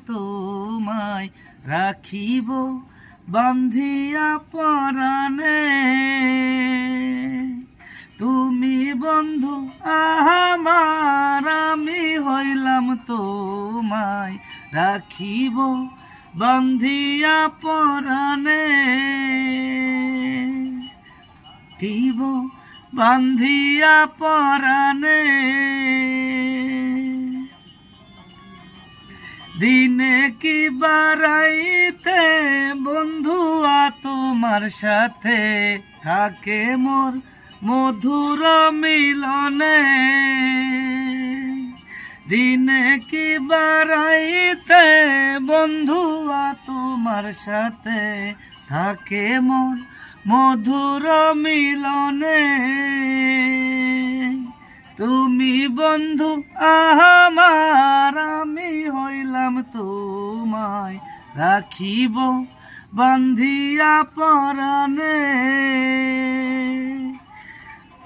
তোমায় রাখিব বান্ধিয়া পরাণে। তুমি বন্ধু আমার, আমি হইলাম তোমায় রাখিব বান্ধিয়া পরাণে। রাখিব বান্ধিয়া পরাণে। দিনে কি বারাইতে বন্ধুয়া তোমার সাথে থাকে মোর মধুর মিলনে। দিনে কি বারাইতে বন্ধুয়া তোমার সাথে থাকে মোর মধুর মিলনে। তুমি বন্ধু আমার, আমি হইলাম তোমায় রাখিব বান্ধিয়া পরাণে।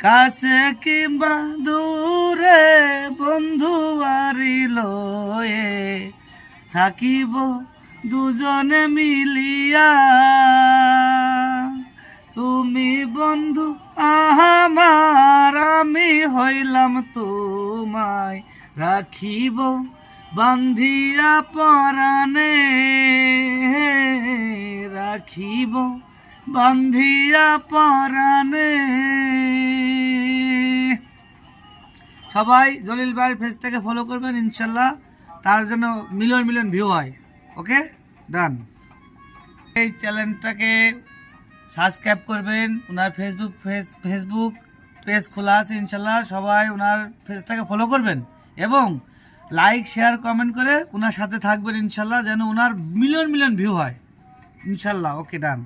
কাছে কিংবা দূরে বন্ধু আরি লয়ে থাকিব দুজনে মিলিয়া। তুমি বন্ধু আমার, আমি হইলাম তোমায় রাখিব বান্ধিয়া পরাণে। রাখিব বান্ধিয়া পরাণে। সবাই জলিল ভাইয়ের পেজটাকে ফলো করবেন ইনশাল্লাহ, তার জন্য মিলিয়ন মিলিয়ন ভিউ হয়। ওকে, ডান। এই চ্যানেলটাকে সাবস্ক্রাইব করবেন। ওনার ফেসবুক পেজ খোলা আছে ইনশাল্লাহ, সবাই ওনার পেজটাকে ফলো করবেন এবং লাইক শেয়ার কমেন্ট করে ওনার সাথে থাকবেন ইনশাল্লাহ, যেন ওনার মিলিয়ন মিলিয়ন ভিউ হয় ইনশাল্লাহ। ওকে, ডান।